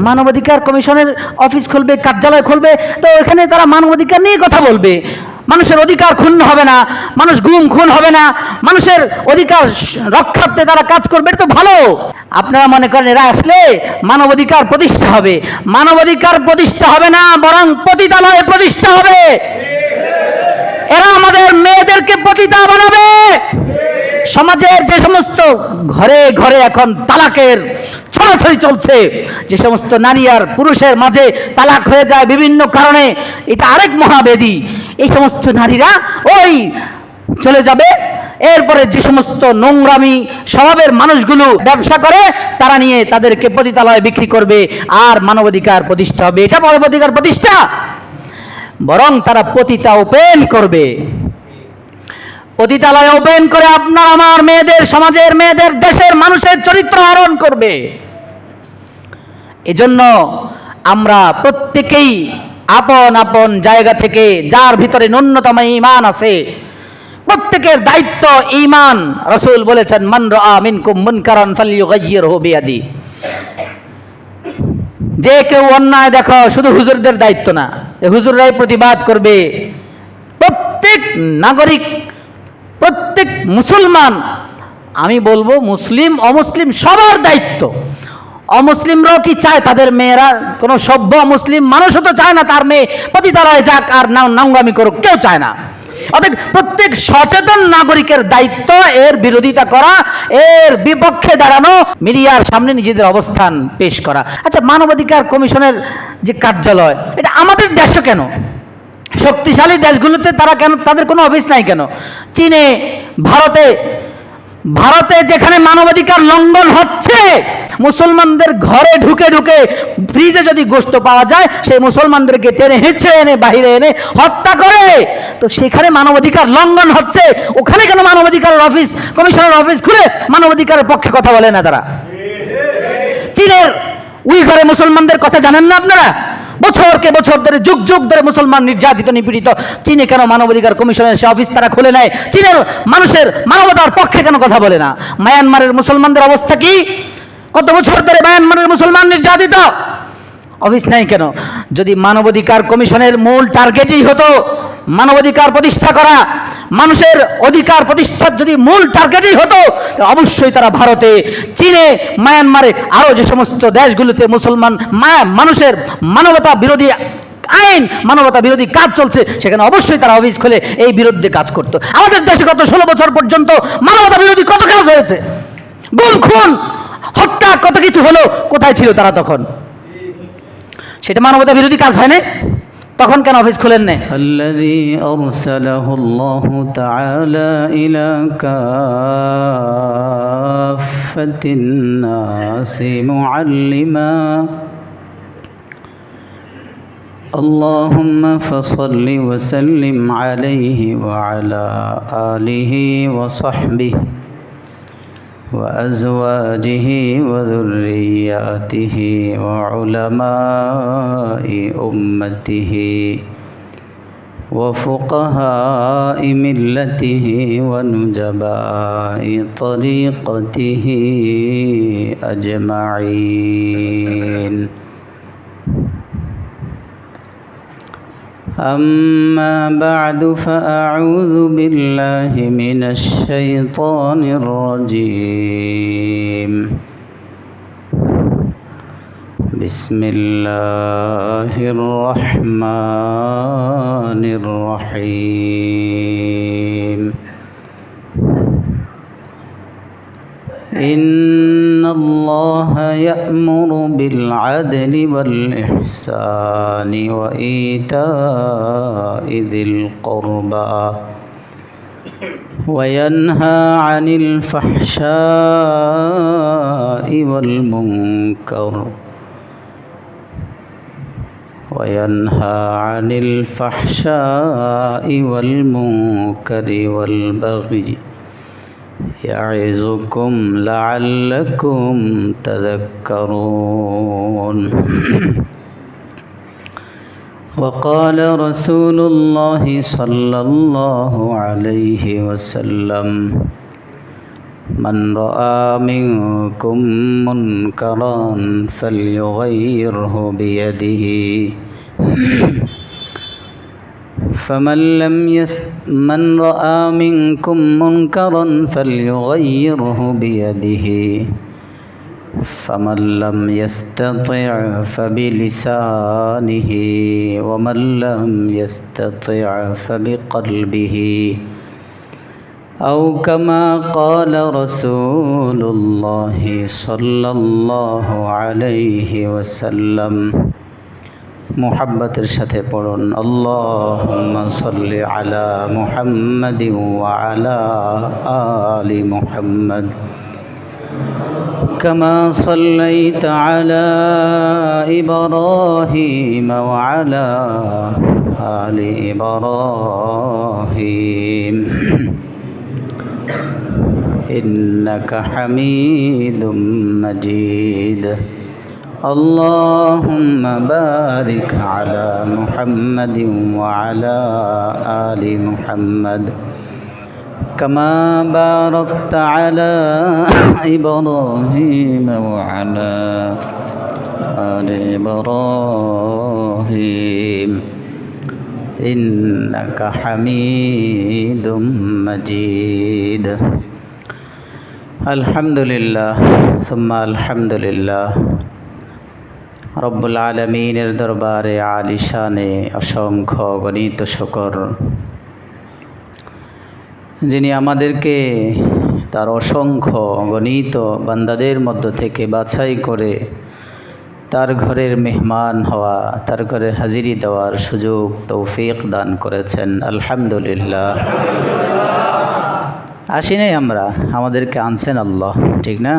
মানবাধিকার কমিশনের অফিস খুলবে, কার্যালয় খুলবে, তো এখানে তারা মানবাধিকার নিয়ে কথা বলবে। মানুষের অধিকার ক্ষুণ্ণ হবে না, মানুষ গুম খুন হবে না, মানুষের অধিকার রক্ষার্থে তারা কাজ করবে, এটা তো ভালো। আপনারা মনে করেন এরা আসলে মানবাধিকার প্রতিষ্ঠা হবে? মানবাধিকার প্রতিষ্ঠা হবে না, বরং পতিতালয় প্রতিষ্ঠা হবে। এরা আমাদের মেয়েদেরকে পতিতা বানাবে। সমাজের যে সমস্ত ঘরে ঘরে এখন তালাকের ছড়াছড়ি চলছে, যে সমস্ত নারী আর পুরুষের মাঝে তালাক হয়ে যায় বিভিন্ন কারণে, এটা আরেক মহাবেদী। এই সমস্ত নারীরা ওই চলে যাবে, এরপরে যে সমস্ত নোংরামি স্বভাবের মানুষগুলো ব্যবসা করে তারা নিয়ে তাদেরকে পতিতালয়ে বিক্রি করবে, আর মানবাধিকার প্রতিষ্ঠা হবে। এটা মানবাধিকার প্রতিষ্ঠা? বরং তারা পতিতা ওপেন করবে, পতিতালয় ওপেন করে আপনার আমার মেয়েদের, সমাজের মেয়েদের, দেশের মানুষের চরিত্র হরণ করবে। এজন্য আমরা প্রত্যেকেই আপন আপন জায়গা থেকে, যার ভিতরে ন্যূনতম ঈমান আছে, প্রত্যেকের দায়িত্ব ঈমান। রাসূল বলেছেন, মান রাআ মিনকুম মুনকারান ফালইয়ুগাইয়িরহু বিয়াদি। যে কেউ অন্যায় দেখো, শুধু হুজুরদের দায়িত্ব না, হুজুররাই প্রতিবাদ করবে। প্রত্যেক নাগরিক, প্রত্যেক মুসলমান, আমি বলবো মুসলিম অমুসলিম সবার দায়িত্ব। অমুসলিমরাও কি চায় তাদের মেয়েরা, কোনো সভ্য মুসলিম মানুষও তো চায় না তার মেয়ে পতিতালয়ে যাক আর নোংরামি করুক, কেউ চায় না। অর্থাৎ প্রত্যেক সচেতন নাগরিকের দায়িত্ব এর বিরোধিতা করা, এর বিপক্ষে দাঁড়ানো, মিডিয়ার সামনে নিজেদের অবস্থান পেশ করা। আচ্ছা, মানবাধিকার কমিশনের যে কার্যালয়, এটা আমাদের দেশে কেন? শক্তিশালী দেশগুলোতে তারা কেন, তাদের কোনো অফিস নাই কেন? চীনে, ভারতে যেখানে মানবাধিকার লঙ্ঘন হচ্ছে, মুসলমানদের ঘরে ঢুকে ঢুকে ফ্রিজে যদি গোশত পাওয়া যায়, সেই মুসলমানদেরকে টেনে হেঁচড়ে এনে বাহিরে এনে হত্যা করে, তো সেখানে মানবাধিকার লঙ্ঘন হচ্ছে। ওখানে কেন মানবাধিকার অফিস, কমিশনের অফিস খুলে মানবাধিকারের পক্ষে কথা বলে না তারা? চীনের উইঘরে মুসলমানদের কথা জানেন না আপনারা? বছরকে বছর ধরে, যুগ যুগ ধরে মুসলমান নির্যাতিত, নিপীড়িত। চীনে কেন মানবাধিকার কমিশনের সে অফিস তারা খুলে নেয়? চীনের মানুষের মানবতার পক্ষে কেন কথা বলে না? মায়ানমারের মুসলমানদের অবস্থা কি? কত বছর ধরে মায়ানমারের মুসলমান নির্যাতিত, অফিস নাই কেন? যদি মানবাধিকার কমিশনের মূল টার্গেটই হতো মানবাধিকার প্রতিষ্ঠা করা, মানুষের অধিকার প্রতিষ্ঠার যদি মূল টার্গেটই হতো, তো অবশ্যই তারা ভারতে, চীনে, মায়ানমারে, আরও যে সমস্ত দেশগুলোতে মুসলমান মানুষের মানবতা বিরোধী আইন, মানবতা বিরোধী কাজ চলছে, সেখানে অবশ্যই তারা অফিস খুলে এই বিরুদ্ধে কাজ করতো। আমাদের দেশে গত 16 বছর পর্যন্ত মানবতা বিরোধী কত কাজ হয়েছে, গুম খুন হত্যা কত কিছু হলো, কোথায় ছিল তারা তখন? সেটা মানবতা বিরোধী কাজ হয় না? তখন কেন অফিস খুলেন না? আল্লাযী আরসালাহুল্লাহু তাআলা ইলা কাফফাতিন নাসি মুআল্লিমা। اللهم فصل وسلم عليه وعلى آله وصحبه وأزواجه وذرياته وعلماء أمته وفقهاء ملته ونجباء طريقته أجمعين. أما بعد فأعوذ بالله من الشيطان الرجيم. بسم الله الرحمن الرحيم. إن الله يأمر بالعدل والإحسان وإيتاء ذي القربى وينهى عن الفحشاء والمنكر والبغي يعظكم لعلكم تذكرون. وقال رسول الله صلى الله عليه وسلم: من رأى منكم منكرا فليغيره بيده من رأى منكم منكرا فليغيره بيده فمن لم يستطع فبلسانه ومن لم يستطع فبقلبه أو كما قال رسول الله صلى الله عليه وسلم মুহাব্বতের সাথে পড়ুন আল্লাহুম্মা সাল্লি আলা মুহাম্মাদিন ওয়া আলা আলি মুহাম্মাদ কামা সাল্লাইতা আলা ইব্রাহিম ওয়া আলা আলি ইব্রাহিম ইন্নাকা হামিদুম মাজিদ اللهم بارك على محمد وعلى آل محمد كما باركت على إبراهيم وعلى آل إبراهيم إنك حميد مجيد الحمد لله ثم الحمد لله রব্বুল আলামিনের দরবারে আলিশানে অসংখ্য গণিত শুকর, যিনি আমাদেরকে তার অসংখ্য গণিত বান্দাদের মধ্য থেকে বাছাই করে তার ঘরের মেহমান হওয়া, তার ঘরে হাজিরি দেওয়ার সুযোগ তৌফিক দান করেছেন। আলহামদুলিল্লাহ। আসি নাই আমরা, আমাদেরকে আনছেন আল্লাহ, ঠিক না?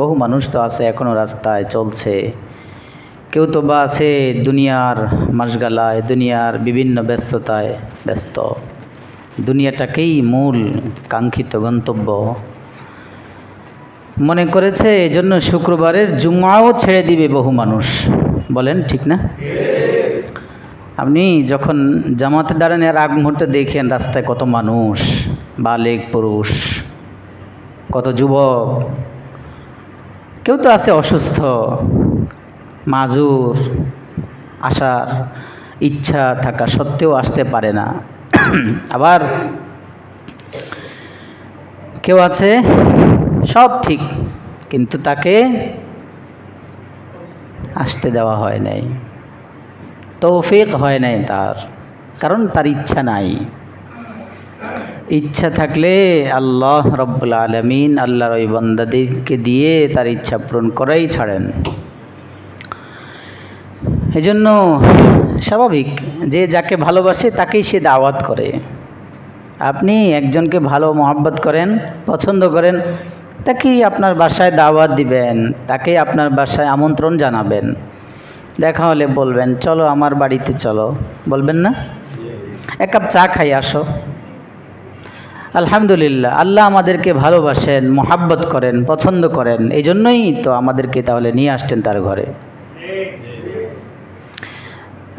বহু মানুষ তো আছে এখনও রাস্তায় চলছে, কেউ তো বা আছে দুনিয়ার মাসগালায়, দুনিয়ার বিভিন্ন ব্যস্ততায় ব্যস্ত, দুনিয়াটাকেই মূল কাঙ্ক্ষিত গন্তব্য মনে করেছে। এজন্য শুক্রবারের জুম্মাও ছেড়ে দিবে বহু মানুষ, বলেন ঠিক না? আপনি যখন জামাতে দাঁড়ান এর আগ মুহূর্তে দেখেন রাস্তায় কত মানুষ, বালেক পুরুষ, কত যুবক, কেউ তো আছে অসুস্থ, মাজুর, আসার ইচ্ছা থাকা সত্ত্বেও আসতে পারে না। আবার কেউ আছে সব ঠিক, কিন্তু তাকে আসতে দেওয়া হয় নাই, তৌফিক হয় নাই তার, কারণ তার ইচ্ছা নাই। ইচ্ছা থাকলে আল্লাহ রব্বুল আলামিন আল্লাহর ওই বান্দাদেরকে দিয়ে তার ইচ্ছা পূরণ করাই ছাড়েন। এজন্য স্বাভাবিক যে যাকে ভালোবাসে তাকেই সে দাওয়াত করে। আপনি একজনকে ভালো মহব্বত করেন, পছন্দ করেন, তাকেই আপনার বাসায় দাওয়াত দিবেন, তাকেই আপনার বাসায় আমন্ত্রণ জানাবেন। দেখা হলে বলবেন চলো আমার বাড়িতে চলো, বলবেন না? এক কাপ চা খাই আসো। আলহামদুলিল্লাহ, আল্লাহ আমাদেরকে ভালোবাসেন, মহব্বত করেন, পছন্দ করেন, এই জন্যই তো আমাদেরকে তাহলে নিয়ে আসছেন তার ঘরে।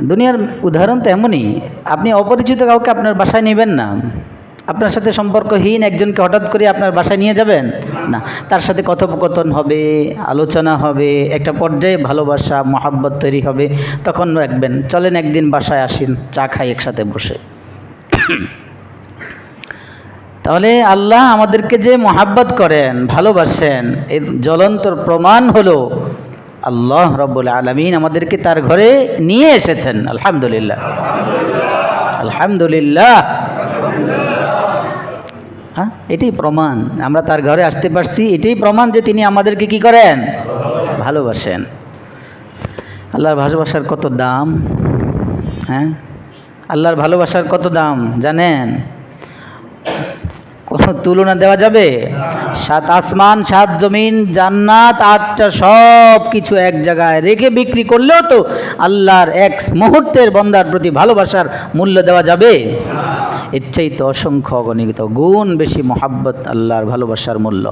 দুনিয়ার উদাহরণ তো এমনই, আপনি অপরিচিত কাউকে আপনার বাসায় নেবেন না। আপনার সাথে সম্পর্কহীন একজনকে হঠাৎ করে আপনার বাসায় নিয়ে যাবেন না, তার সাথে কথোপকথন হবে, আলোচনা হবে, একটা পর্যায়ে ভালোবাসা মহব্বত তৈরি হবে, তখন রাখবেন চলেন একদিন বাসায় আসেন, চা খাই একসাথে বসে। তাহলে আল্লাহ আমাদেরকে যে মহব্বত করেন, ভালোবাসেন, এর জ্বলন্ত প্রমাণ হলো আল্লাহ রব্বুল আলামিন আমাদেরকে তার ঘরে নিয়ে এসেছেন। আলহামদুলিল্লাহ, আলহামদুলিল্লাহ। হ্যাঁ, এটাই প্রমাণ আমরা তার ঘরে আসতে পারছি, এটাই প্রমাণ যে তিনি আমাদেরকে কি করেন, ভালোবাসেন। আল্লাহর ভালোবাসার কত দাম! হ্যাঁ, আল্লাহর ভালোবাসার কত দাম জানেন? কোনো তুলনা দেওয়া যাবে? 7 আসমান 7 জমিন জান্নাত 8টা সব কিছু এক জায়গায় রেখে বিক্রি করলেও তো আল্লাহর এক মুহূর্তের বান্দার প্রতি ভালোবাসার মূল্য দেওয়া যাবে? এর চাইতে অসংখ্য অগণিত গুণ বেশি মহাব্বত আল্লাহর ভালোবাসার মূল্য।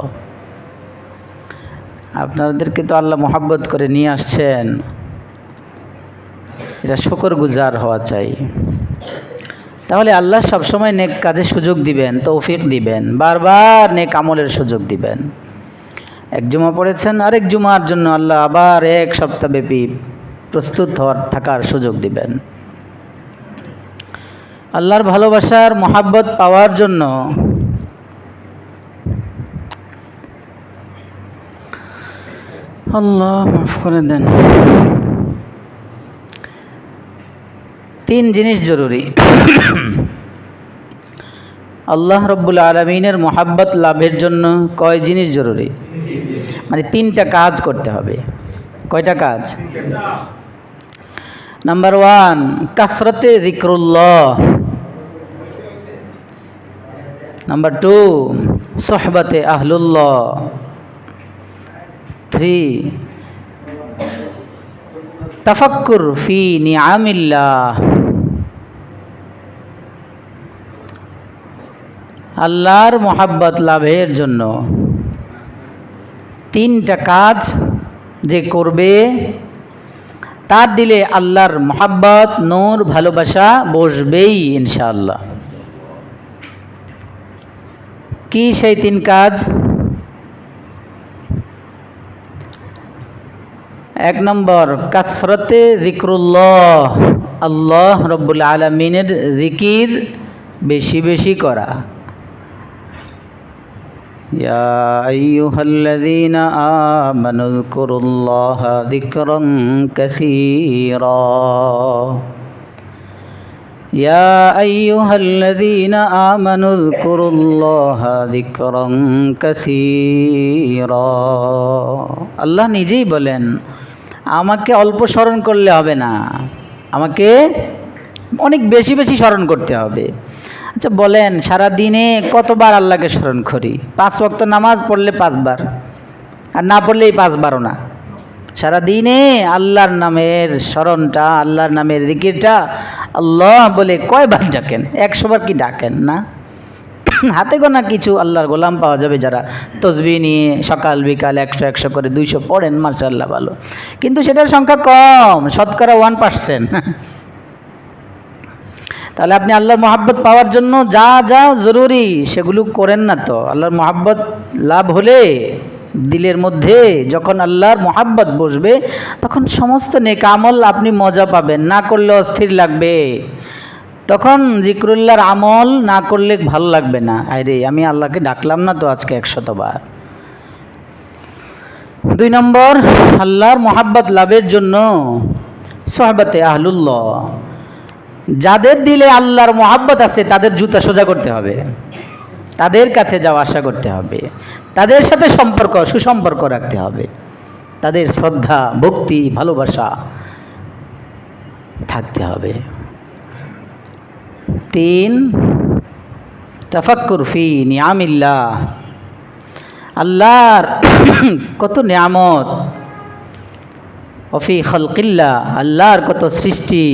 আপনাদেরকে তো আল্লাহ মহাব্বত করে নিয়ে আসছেন, এটা শুকরগুজার হওয়া চাই। তাহলে আল্লাহ সবসময় নেক কাজে সুযোগ দিবেন, তৌফিক দিবেন, বারবার নেক আমলের সুযোগ দিবেন। এক জুমা পড়েছেন, আরেক জুমার জন্য আল্লাহ আবার এক সপ্তাহব্যাপী প্রস্তুত থাকার সুযোগ দিবেন। আল্লাহর ভালোবাসার মহাব্বত পাওয়ার জন্য আল্লাহ মাফ করে দেন, 3 জিনিস জরুরি। আল্লাহ রব্বুল আলমিনের মহাব্বত লাভের জন্য কয় জিনিস জরুরি? মানে 3টা কাজ করতে হবে। কয়টা কাজ? নাম্বার 1, কাসরতে যিকরুল্লাহ। নাম্বার 2, সোহবতে আহলুল্লাহ। 3, তাফাক্কুর ফি নিআমিল্লাহ। আল্লাহর মহাব্বত লাভের জন্য 3টা কাজ যে করবে তার দিলে আল্লাহর মহাব্বত, নূর, ভালোবাসা বসবেই ইনশাআল্লাহ। কি সেই 3 কাজ? 1 নম্বর, কাসরতে যিকরুল্লাহ। আল্লাহ রব্বুল আলামিনের জিকির বেশি বেশি করা। ইয়া আইয়ুহাল্লাযীনা আমানু যকুরুল্লাহা যিকরান কাসীরা। ইয়া আইয়ুহাল্লাযীনা আমানু যকুরুল্লাহা যিকরান কাসীরা। আল্লাহ নিজেই বলেন, আমাকে অল্প স্মরণ করলে হবে না, আমাকে অনেক বেশি বেশি স্মরণ করতে হবে। আচ্ছা বলেন, সারা দিনে কতবার আল্লাহকে স্মরণ করি? 5 ওয়াক্ত নামাজ পড়লে 5 বার, আর না পড়লেই 5 বারও না। সারা দিনে আল্লাহর নামের স্মরণটা, আল্লাহর নামের জিকিরটা আল্লাহ বলে কয়বার ডাকেন? 100 বার কি ডাকেন না? হাতে গোনা কিছু আল্লাহর গোলাম পাওয়া যাবে যারা তসবিহ নিয়ে সকাল বিকাল 100 করে 200 পড়েন, মাশাআল্লাহ ভালো। কিন্তু সেটার সংখ্যা কম, শতকরা 1%। তাহলে আপনি আল্লাহর মহাব্বত পাওয়ার জন্য যা যা জরুরি সেগুলো করেন না তো। আল্লাহর মহাব্বত লাভ হলে দিলের মধ্যে যখন আল্লাহর মহাব্বত বসবে তখন সমস্ত নেক আমল আপনি মজা পাবেন, না করলে অস্থির লাগবে। তখন জিকরুল্লাহর আমল না করলে ভালো লাগবে না। আরে আমি আল্লাহকে ডাকলাম না তো আজকে 100 বার। 2 নম্বর, আল্লাহর মহাব্বত লাভের জন্য সোহবতে আহলুল্লাহ। যাদের দিলে আল্লাহর মহাব্বত আছে তাদের জুতা সোজা করতে হবে, তাদের কাছে যাওয়া আসা করতে হবে, তাদের সাথে সুসম্পর্ক রাখতে হবে, তাদের শ্রদ্ধা, ভক্তি, ভালোবাসা থাকতে হবে। 3, তাফাক্কুর ফি নিআমিল্লাহ। আল্লাহর কত নিয়ামত, ওফি খালকিল্লাহ, আল্লাহর কত সৃষ্টি।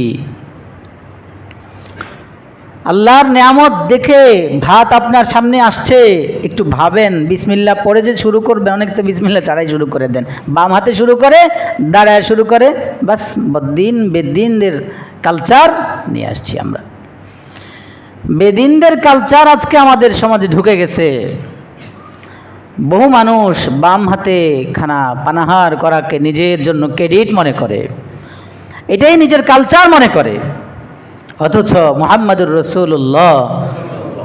আল্লাহর নিয়ামত দেখে ভাত আপনার সামনে আসছে, একটু ভাবেন, বিসমিল্লাহ পড়ে যে শুরু করবেন, অনেক তো বিসমিল্লাহ ছাড়াই শুরু করে দেন, বাম হাতে শুরু করে, দাঁড়ায় শুরু করে, বাস বেদিনদের কালচার নিয়ে আসছি আমরা। বেদিনদের কালচার আজকে আমাদের সমাজে ঢুকে গেছে। বহু মানুষ বাম হাতে খানা পানাহার করাকে নিজের জন্য ক্রেডিট মনে করে, এটাই নিজের কালচার মনে করে। অথচ মুহাম্মদুর রাসূলুল্লাহ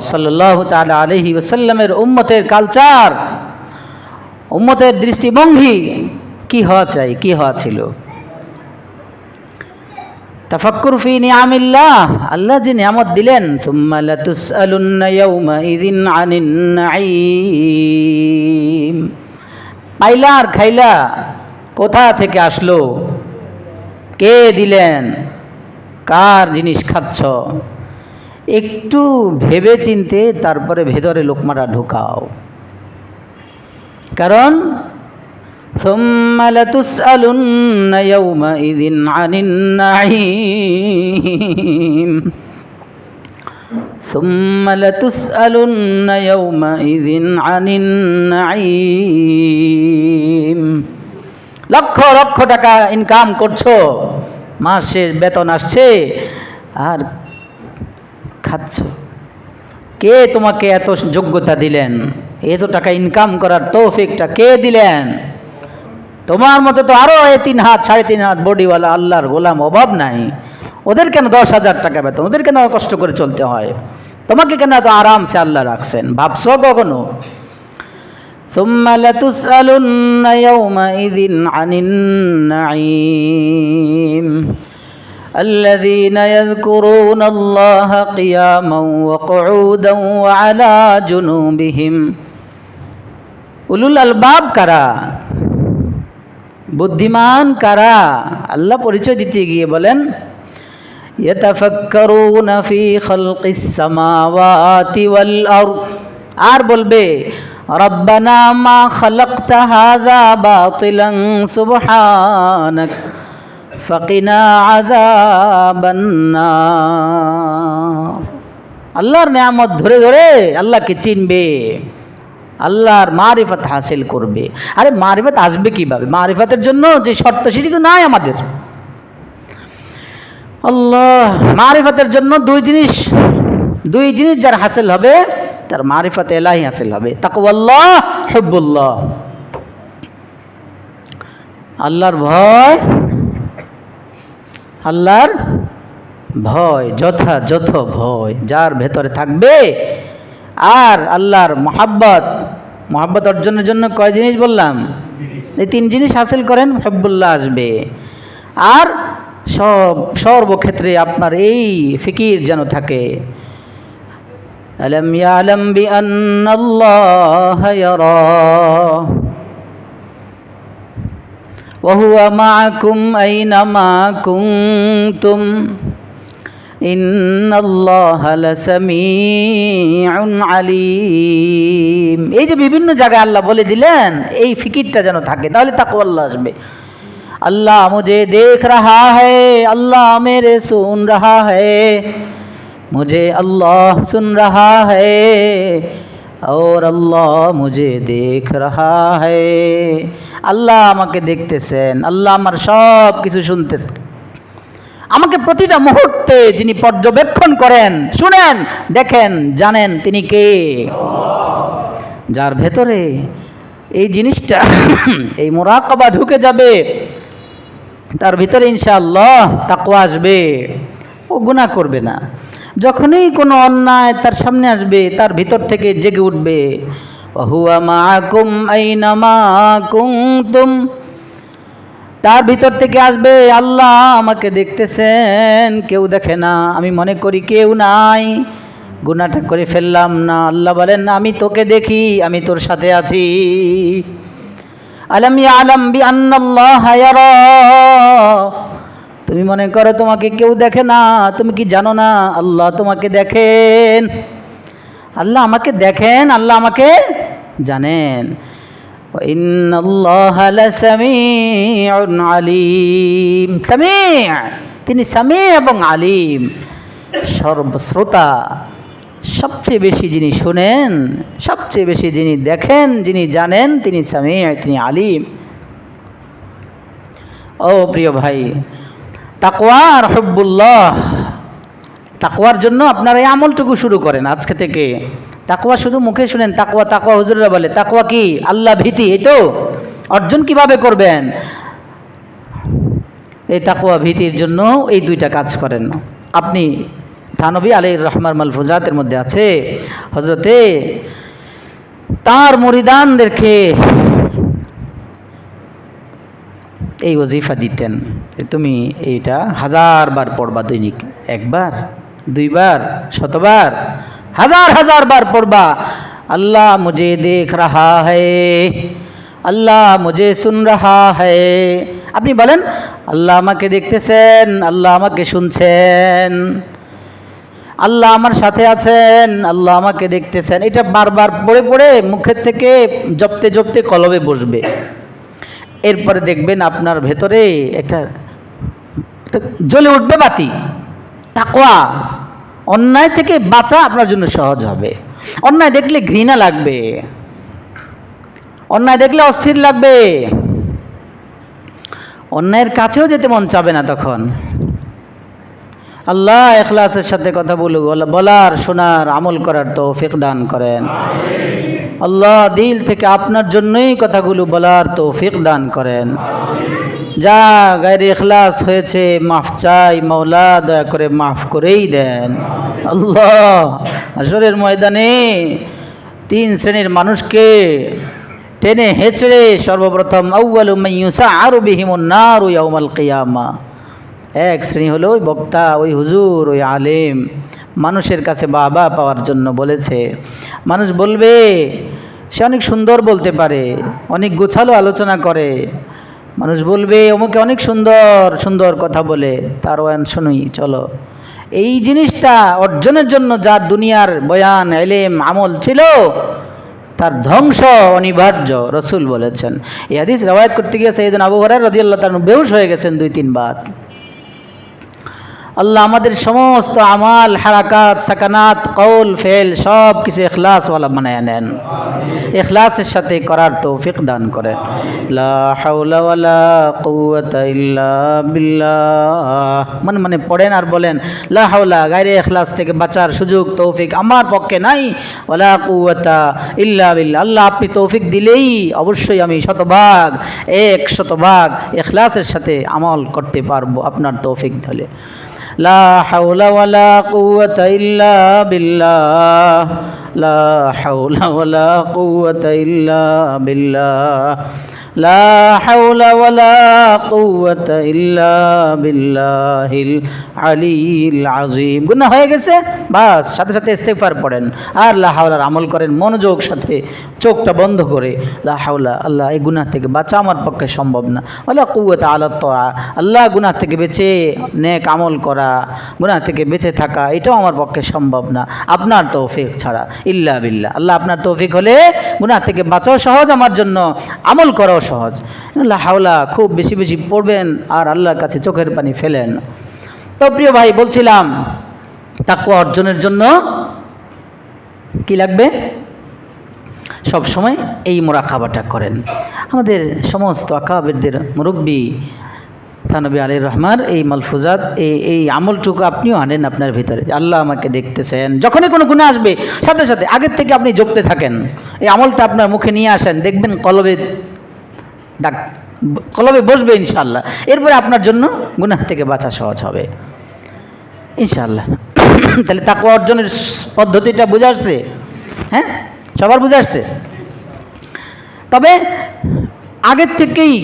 সাল্লাল্লাহু তাআলা আলাইহি ওয়াসাল্লামের উম্মতের কালচার, উম্মতের দৃষ্টিভঙ্গি কি হওয়া চাই, কি হওয়া ছিল? তাফাক্কুর ফি নিআমিল্লাহ। আল্লাহ যে নিয়ামত দিলেন, সুম্মা লাতুসআলুন্না ইয়াউমাইযিন আনিন নাঈম। পাইলা আর খাইলা, কোথা থেকে আসলো, কে দিলেন, কার জিনিস খাচ্ছ, একটু ভেবে চিনতে তারপরে ভেতরে লোকমাটা ঢুকাও। কারণ সুম্মা লাতুসআলুন্না ইয়াউমাইযিন আনিন নাঈম, সুম্মা লাতুসআলুন্না ইয়াউমাইযিন আনিন নাঈম। লক্ষ লক্ষ টাকা ইনকাম করছো, মাসের বেতন আসছে, আর খাচ্ছ? কে তোমাকে এত যোগ্যতা দিলেন? এত টাকা ইনকাম করার তৌফিকটা কে দিলেন? তোমার মতো তো আরও 3 হাত 3.5 হাত বডিওয়ালা আল্লাহর গোলাম অভাব নাই। ওদের কেন 10,000 টাকা বেতন? ওদের কেন কষ্ট করে চলতে হয়? তোমাকে কেন এত আরামসে আল্লাহ রাখছেন? ভাবছো কখনো? ثم لتسألن يومئذ عن النعيم الذين يذكرون الله قياما وقعودا وعلى جنوبهم উলুল আলবাব কারা? বুদ্ধিমান কারা? আল্লাহ পরিচয় দিতে গিয়ে বলেন ইয়াতাফাক্কারুনা ফি খালকিস সামাওয়াতি ওয়াল আরদ, আর বলবে রব্বানা মা খালাকতা হাযা বাতিলান সুবহানাক ফাকিনা আযাবান নার। আল্লাহর নিয়ামত ধরে ধরে আল্লাহকে চিনবে, আল্লাহর মারিফত হাসিল করবে। আরে মারিফত আসবে কিভাবে? মারিফতের জন্য যে শর্ত সেটি তো নাই আমাদের। আল্লাহ মারিফতের জন্য দুই জিনিস যার হাসিল হবে তার মারিফত এলাহি হাসিল হবে। তাকওয়াল্লাহ, হুব্বুল্লাহ। আল্লাহর ভয়, আল্লাহর ভয়, যথাযথ ভয় যার ভেতরে থাকবে, আর আল্লাহর মহাব্বত অর্জনের জন্য কয় জিনিস বললাম? এই 3 জিনিস হাসিল করেন, হুব্বুল্লাহ আসবে। আর সর্বক্ষেত্রে আপনার এই ফিকির যেন থাকে, আলাম ইয়ালাম বিআন্নাল্লাহা ইয়ারা ওয়া হুয়া মাআকুম আইনামা কুনতুম ইন্নাল্লাহা লাসামিউন আলিম। এই যে বিভিন্ন জায়গায় আল্লাহ বলে দিলেন, এই ফিকিরটা যেন থাকে, তাহলে তাকওয়াল্লাহ আসবে। अल्लाह मुझे देख रहा है, अल्लाह मेरे सुन रहा है, मुझे अल्लाह सुन रहा है और अल्लाह मुझे देख रहा है। আল্লাহ আমাকে দেখতেছেন, আল্লাহ আমার সব কিছু শুনতেছেন। আমাকে প্রতিটা মুহূর্তে যিনি পর্যবেক্ষণ করেন, শুনেন, দেখেন, জানেন তিনি কে? যার ভেতরে এই জিনিসটা এই মুরাকাবা ঢুকে যাবে, তার ভিতরে ইনশাআল্লাহ তাকওয়া আসবে। ও গুনাহ করবে না। যখনই কোনো অন্যায় তার সামনে আসবে, তার ভিতর থেকে জেগে উঠবে ওয়া হুয়া মাআকুম আইনামা কুনতুম। তার ভিতর থেকে আসবে আল্লাহ আমাকে দেখতেছেন, কেউ দেখে না, আমি মনে করি কেউ নাই, গুনাহটা করে ফেললাম না। আল্লাহ বলেন আমি তোকে দেখি, আমি তোর সাথে আছি। আলাম ইয়ালাম বিআন্নাল্লাহা ইয়ারা। তুমি মনে করো তোমাকে কেউ দেখে না, তুমি কি জানো না আল্লাহ তোমাকে দেখেন? আল্লাহ আমাকে দেখেন, আল্লাহ আমাকে জানেন। ওয়া ইন্নাল্লাহা লাসামিউন আলিম। সামি', তিনি সামি' এবং আলিম, সর্বশ্রোতা, সবচেয়ে বেশি যিনি শুনেন, সবচেয়ে বেশি যিনি দেখেন, যিনি জানেন, তিনি সামি', তিনি আলিম। ও প্রিয় ভাই, তাকওয়া আর হুব্বুল্লাহ, তাকওয়ার জন্য আপনারা এই আমলটুকু শুরু করেন আজকে থেকে। তাকওয়া শুধু মুখে শুনেন, তাকওয়া তাকওয়া হুজুররা বলে তাকওয়া কি? আল্লাহ ভীতি। এই তো অর্জন কিভাবে করবেন? এই তাকওয়া ভীতির জন্য এই 2টা কাজ করেন আপনি। থানবী আলাইহির রহমার মালফুজাতের মধ্যে আছে, হযরতে তার মুরিদানদেরকে এই ওজিফা দিতেন, তুমি এইটা 1000 বার পড়বা দৈনিক, 1 বার 2 বার 100 বার 1000 বার পড়বা। আল্লাহ মুঝে দেখ রাহা হ্যায়, আল্লাহ মুঝে সুন রাহা হ্যায়। আপনি বলেন আল্লাহ আমাকে দেখতেছেন, আল্লাহ আমাকে শুনছেন, আল্লাহ আমার সাথে আছেন, আল্লাহ আমাকে দেখতেছেন। এটা বারবার পড়ে পড়ে মুখের থেকে জপতে জপতে কলবে বসবে। এরপরে দেখবেন আপনার ভেতরে একটা জ্বলে উঠবে বাতি। তাকওয়া, অন্যায় থেকে বাঁচা আপনার জন্য সহজ হবে। অন্যায় দেখলে ঘৃণা লাগবে, অন্যায় দেখলে অস্থির লাগবে, অন্যায়ের কাছেও যেতে মন চাবে না তখন। আল্লাহ ইখলাসের সাথে কথা বলার, শোনার, আমল করার তৌফিক দান করেন। আল্লাহ দিল থেকে আপনার জন্যই কথাগুলো বলার তৌফিক দান করেন। যা গায়রে ইখলাস হয়েছে মাফ চাই, মাওলা দয়া করে মাফ করেই দেন। আল্লাহ হাশরের ময়দানে 3 শ্রেণীর মানুষকে টেনে হেঁচড়ে সর্বপ্রথম আউয়ালু মান ইউসাআরু বিহিমুন নারু ইয়াউমাল কিয়ামা। এক শ্রেণী হলো ওই বক্তা, ওই হুজুর, ওই আলেম, মানুষের কাছে বাবা পাওয়ার জন্য বলেছে। মানুষ বলবে সে অনেক সুন্দর বলতে পারে, অনেক গোছালো আলোচনা করে। মানুষ বলবে অমুকে অনেক সুন্দর সুন্দর কথা বলে, তার ওয়ান শুনুই চলো। এই জিনিসটা অর্জনের জন্য যার দুনিয়ার বয়ান, ইলম, আমল ছিল, তার ধ্বংস অনিবার্য, রসুল বলেছেন। এই হাদিস রওয়ায়াত করতে গিয়ে সাইয়েদনা আবু হুরায়রা রাদিয়াল্লাহু তাআলা বেহুশ হয়ে গেছেন 2-3 বার। আল্লাহ আমাদের সমস্ত আমাল, হারাকাত, সাকানাত, কৌল, ফেল সব কিছু ইখলাসওয়ালা বানায় নেন। ইখলাসের সাথে করার তৌফিক দান করেন। লা হাওলা ওয়ালা কুওয়াতা ইল্লা বিল্লাহ। মানে পড়েন আর বলেন লা হাওলা, গায়রে ইখলাস থেকে বাঁচার সুযোগ তৌফিক আমার পক্ষে নাই। ওয়ালা কুওয়াতা ইল্লা বিল্লাহ। আল্লাহ আপনি তৌফিক দিলেই অবশ্যই আমি 100% ইখলাসের সাথে আমল করতে পারবো আপনার তৌফিক দিলে। লা হাওলা ওয়ালা কুওয়াতা ইল্লা বিল্লাহ, লা হাওলা ওয়ালা কুওয়াতা ইল্লা বিল্লাহ, লা হাওলা ওয়ালা কুওয়াতা ইল্লা বিল্লাহিল আলিয়্যিল আযীম। গুনাহ হয়ে গেছে, বাস সাথে সাথে ইস্তেগফার পড়েন আর লা হাওলার আমল করেন মনোযোগ সাথে, চোখটা বন্ধ করে। লা হাওলা, আল্লাহ এই গুনাহ থেকে বাঁচা আমার পক্ষে সম্ভব না। ওয়ালা কুওয়াতা আলা তাআ, আল্লাহ গুনাহ থেকে বেঁচে নেক আমল করা, গুনাহ থেকে বেঁচে থাকা এটাও আমার পক্ষে সম্ভব না আপনার তৌফিক ছাড়া। ইল্লা বিল্লাহ, আল্লাহ আপনার তৌফিক হলে গুনাহ থেকে বাঁচাও সহজ আমার জন্য, আমল করাও সহজ। লা হাওলা খুব বেশি বেশি পড়বেন আর আল্লাহর কাছে চোখের পানি ফেলেন। তো প্রিয় ভাই, বলছিলাম তাকওয়া অর্জনের জন্য কি লাগবে? সব সময় এই মুরাকাবাটা করেন। আমাদের সমস্ত আকাবিরদের মুরব্বী থানবী আলাইহির রহমান এই মালফুজাত, এই আমলটুকু আপনিও আনেন আপনার ভিতরে। আল্লাহ আমাকে দেখতেছেন। যখনই কোনো গুনাহ আসবে সাথে সাথে আগের থেকে আপনি জপতে থাকেন, এই আমলটা আপনার মুখে নিয়ে আসেন, দেখবেন কলবে বসবে ইনশাআল্লাহ। এরপরে আপনার জন্য গুনাহ থেকে বাঁচা সহজ হবে ইনশাআল্লাহ। তাহলে তাকওয়া অর্জনের পদ্ধতিটা বুঝে আসছে? হ্যাঁ, সবার বুঝে আসছে? তবে আগের থেকেই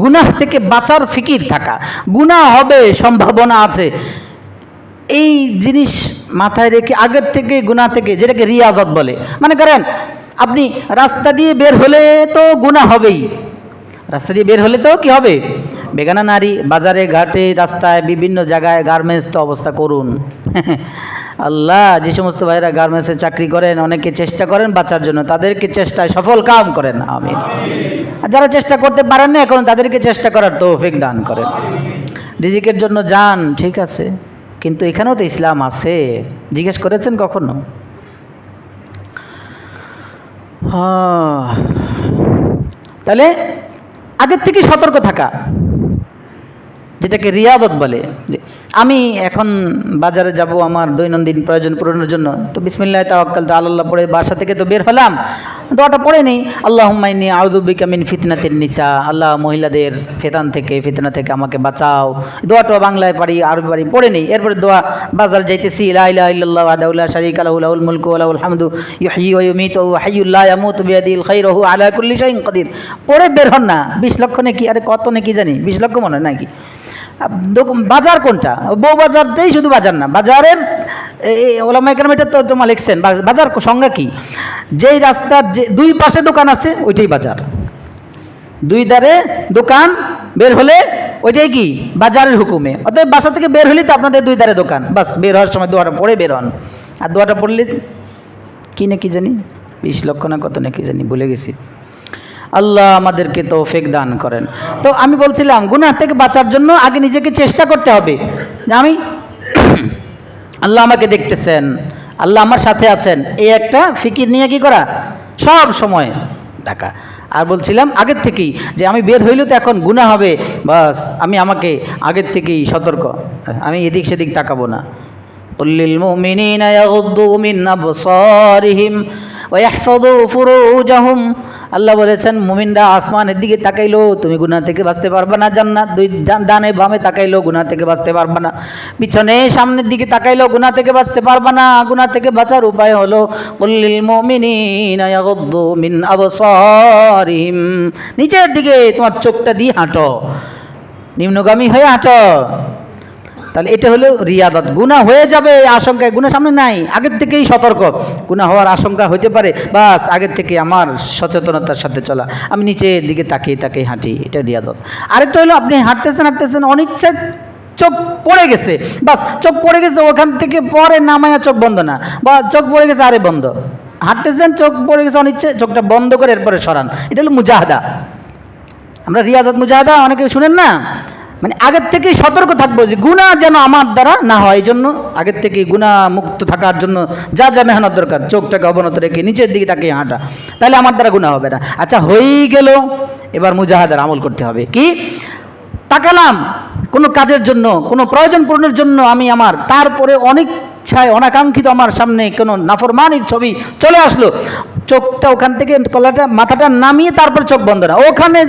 গুনাহ থেকে বাঁচার ফিকির থাকা, গুনাহ হবে সম্ভাবনা আছে, এই জিনিস মাথায় রেখে আগের থেকে গুনাহ থেকে, যেটাকে রিয়াজত বলে। মানে করেন আপনি রাস্তা দিয়ে বের হলে তো গুনাহ হবেই, রাস্তা দিয়ে বের হলে তো কি হবে? বেগানা নারী বাজারে ঘাটে রাস্তায় বিভিন্ন জায়গায়, গার্মেন্টস তো অবস্থা করুন। আল্লাহ, যে সমস্ত ভাইরা গার্মেন্টসে চাকরি করেন, অনেকে চেষ্টা করেন বাঁচার জন্য, তাদেরকে চেষ্টায় সফল কাম করেন, আমিন। আর যারা চেষ্টা করতে পারেন না এখন, তাদেরকে চেষ্টা করার তৌফিক দান করেন। রিজিকের জন্য যান, ঠিক আছে, কিন্তু এখানেও তো ইসলাম আছে। জিজ্ঞেস করেছেন কখনো? তাহলে আগের থেকে সতর্ক থাকা, যেটাকে রিয়াদত বলে। যে আমি এখন বাজারে যাব আমার দৈনন্দিন প্রয়োজন পূরণের জন্য, তো বিসমিল্লাহ তাওয়াক্কালতু আলাল্লাহ পড়ে বাসা থেকে তো বের হলাম, দোয়াটা পড়ে নেই, আল্লাহুম্মা ইন্নী আউযু বিকা মিন ফিতনাতিন নিসা, আল্লাহ মহিলাদের ফিতনা থেকে আমাকে বাঁচাও। দোয়াটা বাংলায় পারি, আরবি পারি, পড়ে নেই। এরপরে দোয়া, বাজার যাইতেছি, লা ইলাহা ইল্লাল্লাহু ওয়াহদাহু লা শারীকা লাহু লাহুল মুলকু ওয়া লাহুল হামদু ইউহয়ী ওয়া ইউমীতু ওয়া হাইয়্যুল লা ইয়ামুতু বিয়াদিহিল খায়রু ওয়া হুয়া আলা কুল্লি শাইইন কাদির। পড়ে বের হন না। 20 লক্ষ নাকি, আরে কত নাকি জানি, 20 লক্ষ মনে হয় নাকি। বাজার কোনটা? বউ বাজারটাই শুধু বাজার না, বাজারের ওলামায়ে কেরাম এটা তর্জমা লিখছেন। বাজার সংজ্ঞা কি? যেই রাস্তার যে 2 পাশে দোকান আছে ওইটাই বাজার। 2 ধারে দোকান বের হলে ওইটাই কি? বাজারের হুকুমে। অতএব বাসা থেকে বের হলে তো আপনাদের 2 ধারে দোকান, বাস বের হওয়ার সময় দোয়াটা পড়ে বের হন। আর দোয়াটা পড়লে কি নাকি জানি, 20 লক্ষ না কত নাকি জানি, ভুলে গেছি। আল্লাহ আমাদেরকে তৌফিক দান করেন। তো আমি বলছিলাম গুনাহ থেকে বাঁচার জন্য আগে নিজেকে চেষ্টা করতে হবে যে আমি আল্লাহ আমাকে দেখতেছেন, আল্লাহ আমার সাথে আছেন, এই একটা ফিকির নিয়ে কি করা, সব সময় টাকা। আর বলছিলাম আগের থেকেই যে আমি বের হইলে তো এখন গুনাহ হবে, বাস আমাকে আগের থেকেই সতর্ক, আমি এদিক সেদিক তাকাবো না। কুল্লিল মুমিনিনা ইয়াগুদ্দু মিন আবসারিহিম ওয়া ইয়াহফাযু ফুরুজাহুম। আল্লাহ বলেছেন মুমিনরা আসমানের দিকে তাকাইলো তুমি গুনাহ থেকে বাঁচতে পারবে না, জান্নাত দুই ডানে বামে তাকাইলো গুনাহ থেকে বাঁচতে পারবে না, পিছনে সামনের দিকে তাকাইলো গুনাহ থেকে বাঁচতে পারবে না। গুনাহ থেকে বাঁচার উপায় হলো কুল্লিল মুমিনিনা ইয়াগুদ্দু মিন আবসারিহিম, নিচের দিকে তোমার চোখটা দিয়ে হাঁটো, নিম্নগামী হয়ে হাঁটো। তাহলে এটা হলো রিয়াদত। গুনাহ হয়ে যাবে আশঙ্কায়, গুনাহ সামনে নাই, আগের থেকেই সতর্ক, গুনাহ হওয়ার আশঙ্কা হতে পারে, বাস আগের থেকে আমার সচেতনতার সাথে চলা, আমি নিচের দিকে তাকিয়ে তাকিয়ে হাঁটি, এটা রিয়াদত। আরেকটা হলো আপনি হাঁটতেছেন অনিচ্ছায় চোখ পড়ে গেছে, বাস চোখ পড়ে গেছে, ওখান থেকে পরে নামায়া চোখ বন্ধ না, বা চোখ পড়ে গেছে আরে বন্ধ, হাঁটতেছেন চোখ পড়ে গেছে অনিচ্ছে, চোখটা বন্ধ করে এরপরে সরান, এটা হলো মুজাহাদা। আমরা রিয়াজত মুজাহাদা অনেকে শুনেন না, মানে আগের থেকেই সতর্ক থাকবো যে গুনাহ যেন আমার দ্বারা না হয়, এই জন্য আগের থেকেই গুনাহ মুক্ত থাকার জন্য যা যা মেহনত দরকার, চোখটাকে অবনত রেখে নিচের দিকে তাকিয়ে হাঁটা, তাহলে আমার দ্বারা গুনাহ হবে না। আচ্ছা হয়েই গেল, এবার মুজাহাদার আমল করতে হবে। কি তাকালাম কোনো কাজের জন্য, কোনো প্রয়োজন পূরণের জন্য আমি আমার, তারপরে অনিচ্ছায় অনাকাঙ্ক্ষিত আমার সামনে কোনো নাফরমানির ছবি চলে আসলো, চোখটা ওখান থেকে কলাটা মাথাটা নামিয়ে তারপর চোখ বন্ধ না, ওখানে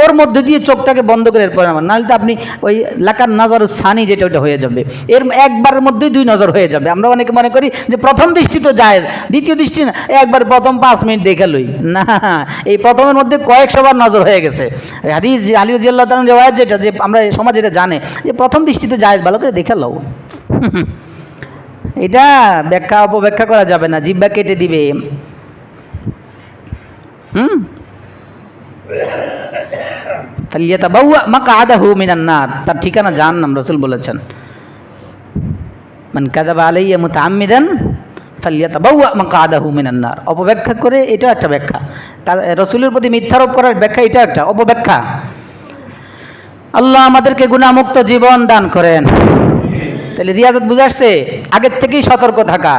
ওর মধ্যে দিয়ে চোখটাকে বন্ধ করে এরপরে আমার, নাহলে তো আপনি ওই লাকার নজর সানি যেটা ওইটা হয়ে যাবে, এর একবারের মধ্যেই দুই নজর হয়ে যাবে। আমরা অনেকে মনে করি যে প্রথম দৃষ্টি তো জায়েজ, দ্বিতীয় দৃষ্টি না, একবার প্রথম 5 মিনিট দেখে লই না, এই প্রথমের মধ্যে কয়েকশোবার নজর হয়ে গেছে। হাদিস আলী রাদিয়াল্লাহু তাআলা রিওয়ায়াত যেটা, যে আমরা সমাজ এটা জানে যে প্রথম দৃষ্টিতে জায়েজ, ভালো করে দেখে লও, এটা ব্যাখ্যা অপব্যাখ্যা করা যাবে না, জিহ্বা কেটে দিবে। ফালিয়াতাবাওয়া মাকআদাহু মিনান নার, তার ঠিকানা জাহান্নাম, রাসূল বলেছেন মান কাযাবা আলাইয়া মুতাআম্মিদান ফালিয়াতাবাওয়া মাকআদাহু মিনান নার। অপব্যাখ্যা করে এটা একটা ব্যাখ্যা, তার রাসূলের প্রতি মিথ্যারোপ করার ব্যাখ্যা এটা একটা অপব্যাখ্যা। আল্লাহ আমাদেরকে গুনাহমুক্ত জীবন দান করেন। তাহলে রিয়াজত বুঝে আসছে, আগের থেকেই সতর্ক থাকা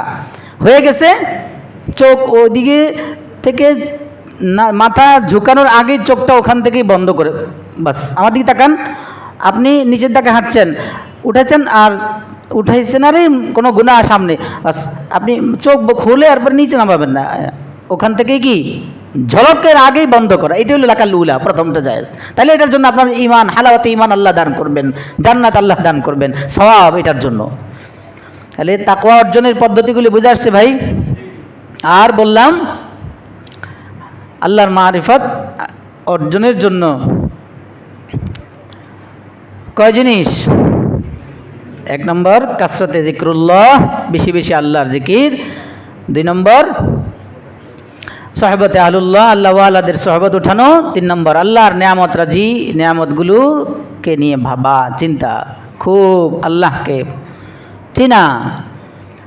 হয়ে গেছে, চোখ ওদিকে থেকে না, মাথা ঝুঁকানোর আগেই চোখটা ওখান থেকেই বন্ধ করে, বাস আমার দিকে তাকান, আপনি নিচের দিকে হাঁটছেন, উঠেছেন আর উঠাইছেন আরে কোনো গুনাহ সামনে, বাস আপনি চোখ খুলে এরপর নিচে নামাবেন না, ওখান থেকেই কি ঝলকের আগেই বন্ধ করা, এটা হলো লাকাল উলা, প্রথমটা জায়েজ। তাহলে এটার জন্য আপনার ঈমান, হালাওয়াতে ঈমান আল্লাহ দান করবেন, জান্নাত আল্লাহ দান করবেন, সওয়াব এটার জন্য। তাহলে তাকওয়া অর্জনের পদ্ধতিগুলি বুঝে আসছে ভাই। আর বললাম আল্লাহর মারিফত অর্জনের জন্য কয় জিনিস? 1 নম্বর কাসরাতে যিকরুল্লাহ, বেশি বেশি আল্লাহর জিকির। 2 নম্বর সহবতে আহলুল্লাহ, আল্লাহ ওয়ালাদের সহবত উঠানো। 3 নম্বর আল্লাহর নেয়ামত রাজি, নেয়ামতগুলোকে নিয়ে ভাবা, চিন্তা, খুব আল্লাহকে চিনা।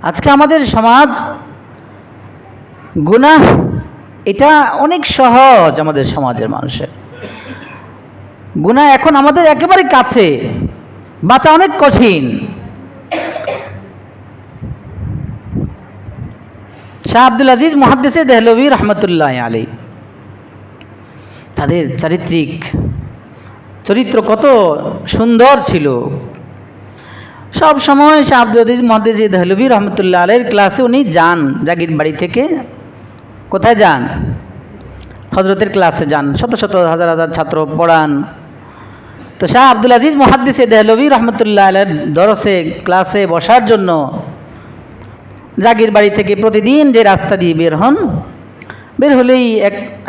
আজকে আমাদের সমাজ গুনাহ এটা অনেক সহজ, আমাদের সমাজের মানুষের গুনাহ এখন আমাদের একেবারে কাছে, বাঁচা অনেক কঠিন। শাহ আব্দুল আজিজ মুহাদ্দিসে দেহলভী রহমতুল্লাহ আলী, তাদের চারিত্রিক চরিত্র কত সুন্দর ছিল। সব সময় শাহ আব্দুল আজিজ মুহাদ্দিসে দেহলভী রহমতুল্লাহ আলীর ক্লাসে উনি যান, জাগির বাড়ি থেকে কোথায় যান? হজরতের ক্লাসে যান, শত শত হাজার হাজার ছাত্র পড়ান। তো শাহ আব্দুল আজিজ মুহাদ্দিসে দেহলভী রহমতুল্লাহ আলাইহির দরসে ক্লাসে বসার জন্য জাগির বাড়ি থেকে প্রতিদিন যে রাস্তা দিয়ে বের হন, বের হলেই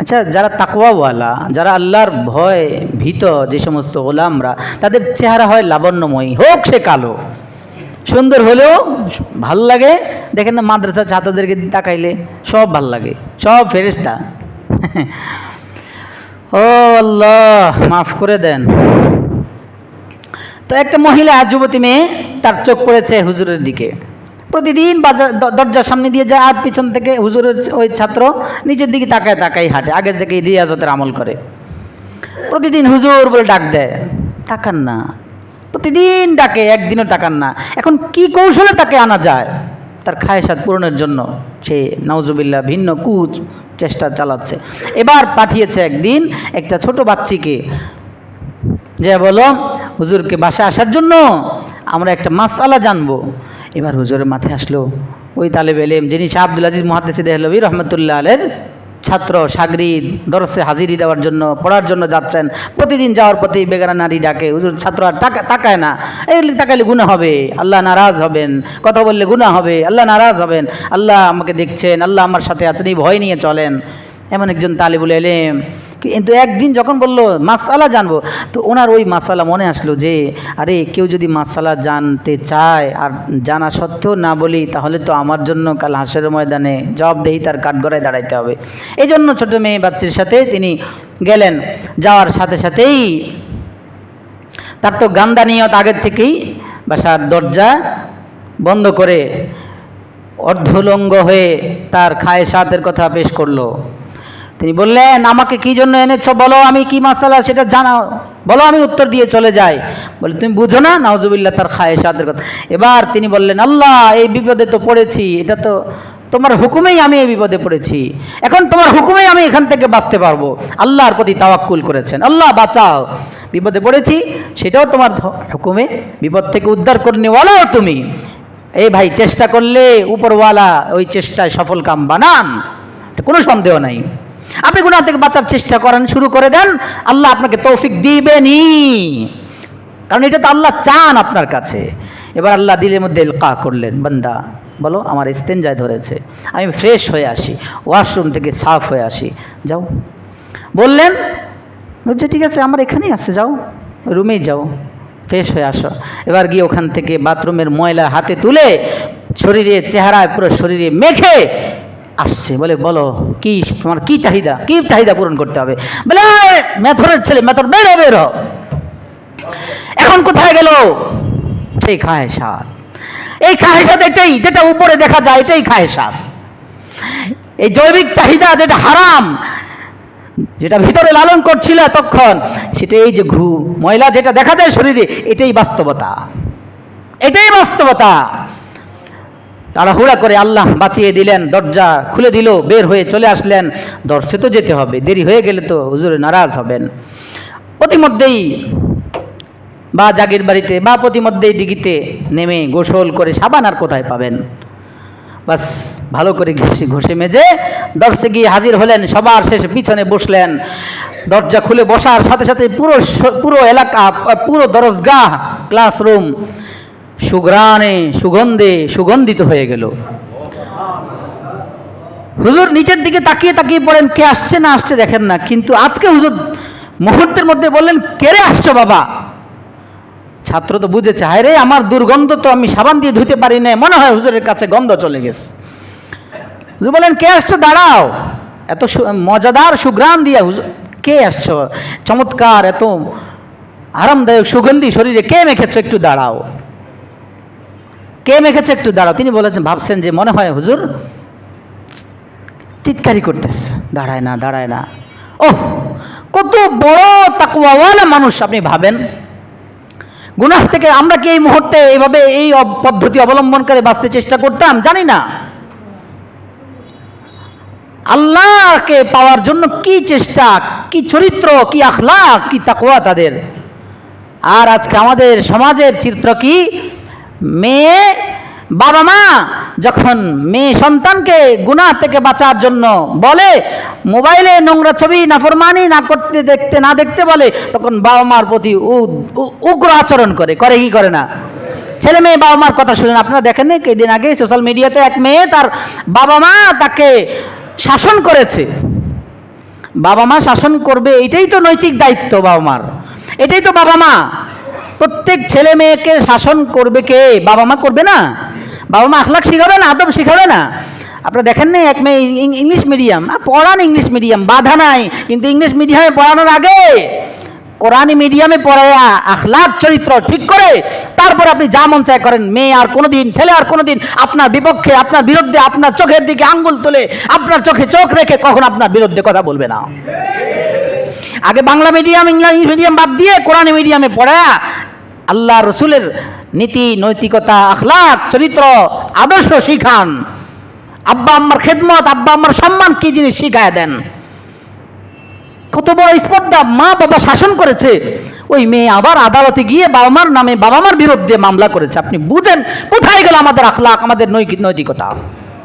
আচ্ছা যারা তাকওয়াওয়ালা, যারা আল্লাহর ভয় ভীত যে সমস্ত গোলামরা, তাদের চেহারা হয় লাবণ্যময়ী, হোক সে কালো, সুন্দর হলেও ভাল লাগে। দেখেন না মাদ্রাসা ছাত্রদেরকে তাকাইলে সব ভাল লাগে, সব ফেরেশতা। ও আল্লাহ মাফ করে দেন। তো একটা মহিলা যুবতী মেয়ে, তার চোখ পড়েছে হুজুরের দিকে, প্রতিদিন বাজার দরজার সামনে দিয়ে যায়, আর পিছন থেকে হুজুরের ওই ছাত্র নিচের দিকে তাকায় তাকাই হাঁটে, আগে থেকে রিয়াজতের আমল করে। প্রতিদিন হুজুর বলে ডাক দেয়, তাকান না, প্রতিদিন ডাকে, একদিনও তাকান না। এখন কি কৌশলে তাকে আনা যায় তার খায়সাত পূরণের জন্য? সে নাউজুবিল্লাহ ভিন্ন চেষ্টা চালাচ্ছে। এবার পাঠিয়েছে একদিন একটা ছোট বাচ্চিকে, যে বলো হুজুরকে বাসায় আসার জন্য, আমরা একটা মাসআলা জানবো। এবার হুজুরের মাথায় আসলো ওই তালেব এলেম যিনি শাহ আব্দুল আজিজ মুহাদ্দিস দেহলভী রহমতুল্লাহ আলের ছাত্র, সাগরিদ, দরসে হাজিরি দেওয়ার জন্য, পড়ার জন্য যাচ্ছেন। প্রতিদিন যাওয়ার প্রতি বেগানা নারী ডাকে, হুজুর ছাত্র আর তাকায় না, এগুলি তাকাইলে গুনাহ হবে, আল্লাহ নারাজ হবেন, কথা বললে গুনাহ হবে, আল্লাহ নারাজ হবেন, আল্লাহ আমাকে দেখছেন, আল্লাহ আমার সাথে আছেন, এই ভয় নিয়ে চলেন। এমন একজন তালিবুল এলেম। কিন্তু একদিন যখন বললো মাসআলা জানবো, তো ওনার ওই মাসআলা মনে আসলো যে আরে কেউ যদি মাসআলা জানতে চায় আর জানা সত্ত্বেও না বলি, তাহলে তো আমার জন্য কাল হাসরের ময়দানে জবাবদেহি তার কাঠগড়ায় দাঁড়াইতে হবে। এই জন্য ছোটো মেয়ে বাচ্চার সাথে তিনি গেলেন। যাওয়ার সাথে সাথেই তার তো গান্দা নিয়ত আগের থেকেই, বাসার দরজা বন্ধ করে অর্ধলঙ্গ হয়ে তার খায়েশাতের কথা পেশ করলো। তিনি বললেন, আমাকে কি জন্য এনেছো বলো, আমি কি মাসালা সেটা জানাও, বলো, আমি উত্তর দিয়ে চলে যাই। বলে তুমি বুঝো না, নাউজুবিল্লাহ, তার খায়েশাতের কথা। এবার তিনি বললেন, আল্লাহ এই বিপদে তো পড়েছি, এটা তো তোমার হুকুমেই আমি এই বিপদে পড়েছি, এখন তোমার হুকুমেই আমি এখান থেকে বাঁচতে পারবো। আল্লাহর প্রতি তাওয়াক্কুল করেছেন, আল্লাহ বাঁচাও, বিপদে পড়েছি, সেটাও তোমার হুকুমে, বিপদ থেকে উদ্ধার করে নেওয়ালাও তুমি। এই ভাই, চেষ্টা করলে উপরওয়ালা ওই চেষ্টায় সফল কাম বানান, কোনো সন্দেহ নাই। আপনি গুনাহ থেকে বাঁচার চেষ্টা করেন, শুরু করে দেন, আল্লাহ আপনাকে তৌফিক দিবেনই, কারণ এটা তো আল্লাহ চান আপনার কাছে। এবার আল্লাহ দিলের মধ্যে ইলকা করলেন, বান্দা বলো আমার ইস্তেঞ্জায় ধরেছে, আমি ফ্রেশ হয়ে আসি, ওয়াশরুম থেকে সাফ হয়ে আসি, যাও। বললেন, বলছে ঠিক আছে, আমার এখানেই আছে, যাও রুমেই যাও, ফ্রেশ হয়ে আসো। এবার গিয়ে ওখান থেকে বাথরুমের ময়লা হাতে তুলে শরীরে, চেহারায়, পুরো শরীরে মেখে আসছে। বলে বলো কি তোমার কি চাহিদা পূরণ করতে হবে? বলে মেথরের ছেলে, মেথর বেরো বেরো। এখন কোথায় গেল সেই খায়েশাত? এই খায়েশাত এটাই, যেটা উপরে দেখা যায়, এটাই খায়েশাত। এই জৈবিক চাহিদা যেটা হারাম, যেটা ভিতরে লালন করছিল এতক্ষণ, সেটা এই যে ময়লা যেটা দেখা যায় শরীরে, এটাই বাস্তবতা, এটাই বাস্তবতা। তাড়াহুড়া করে আল্লাহ বাঁচিয়ে দিলেন, দরজা খুলে দিল, বের হয়ে চলে আসলেন। দর্শে তো যেতে হবে, দেরি হয়ে গেলে তো হুজুর নারাজ হবেন। প্রতিমধ্যেই বা জাগির বাড়িতে বা প্রতিমধ্যেই ডিগিতে নেমে গোসল করে, সাবান আর কোথায় পাবেন, বাস ভালো করে ঘষে মেজে দর্শে গিয়ে হাজির হলেন। সবার শেষে পিছনে বসলেন। দরজা খুলে বসার সাথে সাথে পুরো এলাকা, পুরো দরজগাহ, ক্লাসরুম সুঘ্রাণে, সুগন্ধে সুগন্ধিত হয়ে গেল। হুজুর নিচের দিকে তাকিয়ে তাকিয়ে পড়েন, কে আসছে না আসছে দেখেন না, কিন্তু আজকে হুজুর মুহূর্তের মধ্যে বললেন, কেড়ে আসছো বাবা? ছাত্র তো বুঝেছে, হায় রে আমার দুর্গন্ধ তো আমি সাবান দিয়ে ধুতে পারি না, মনে হয় হুজুরের কাছে গন্ধ চলে গেছে। হুজুর বলেন, কে আসছো, দাঁড়াও, এত মজাদার সুঘ্রাণ দিয়া হুজুর, কে আসছো, চমৎকার এত আরামদায়ক সুগন্ধি শরীরে কে মেখেছো, একটু দাঁড়াও, কে মেখেছে একটু দাঁড়াও। তিনি বলেছেন, ভাবছেন যে মনে হয় হুজুর চিৎকারি করতেছে, দাঁড়ায় না দাঁড়ায় না। ওহ, কত বড় তাকওয়াওয়ালা মানুষ আপনি ভাবেন। গুনাহ থেকে আমরা কি এই মুহূর্তে এইভাবে এই পদ্ধতি অবলম্বন করে বাঁচতে চেষ্টা করতাম? জানি না। আল্লাহকে পাওয়ার জন্য কি চেষ্টা, কি চরিত্র, কি আখলাক, কি তাকওয়া তাদের। আর আজকে আমাদের সমাজের চিত্র কি? মেয়ে, বাবা মা যখন মেয়ে সন্তানকে গুনাহ থেকে বাঁচার জন্য বলে, মোবাইলে নোংরা ছবি নাফরমানি না দেখতে বলে, তখন বাবা মার প্রতি উগ্র আচরণ করে কি করে না? ছেলে মেয়ে বাবা মার কথা শুনেন। আপনারা দেখেন না, কয়েকদিন আগে সোশ্যাল মিডিয়াতে এক মেয়ে, তার বাবা মা তাকে শাসন করেছে। বাবা মা শাসন করবে, এটাই তো নৈতিক দায়িত্ব বাবা মার, এটাই তো বাবা মা। প্রত্যেক ছেলে মেয়েকে শাসন করবে কে? বাবা মা করবে না? বাবা মা আখলাক শিখাবে না, আদব শিখাবে না? আপনারা দেখেন না, এক মেয়ে ইংলিশ মিডিয়াম পড়ান, ইংলিশ মিডিয়াম বাধা নাই, কিন্তু ইংলিশ মিডিয়ামে পড়ানোর আগে কোরআনি মিডিয়ামে পড়ায়া আখলাক চরিত্র ঠিক করে তারপর আপনি যা মন চায় করেন। মেয়ে আর কোনোদিন, ছেলে আর কোনোদিন আপনার বিপক্ষে, আপনার বিরুদ্ধে, আপনার চোখের দিকে আঙ্গুল তুলে, আপনার চোখে চোখ রেখে কখন আপনার বিরুদ্ধে কথা বলবে না। আগে বাংলা মিডিয়াম, ইংলিশ মিডিয়াম বাদ দিয়ে কোরআনি মিডিয়ামে পড়ায়া আল্লাহ রসুলের নীতি, নৈতিকতা, আখলাক, চরিত্র, আদর্শ শিখান। আব্বা আম্মার খেদমত, আব্বা আম্মার সম্মান কি জিনিস শিখায় দেন। কত বড় স্পর্ধা, মা বাবা শাসন করেছে, ওই মেয়ে আবার আদালতে গিয়ে বাবা মার নামে, বাবা মার বিরুদ্ধে মামলা করেছে। আপনি বুঝেন কোথায় গেল আমাদের আখলাক, আমাদের নৈতিকতা,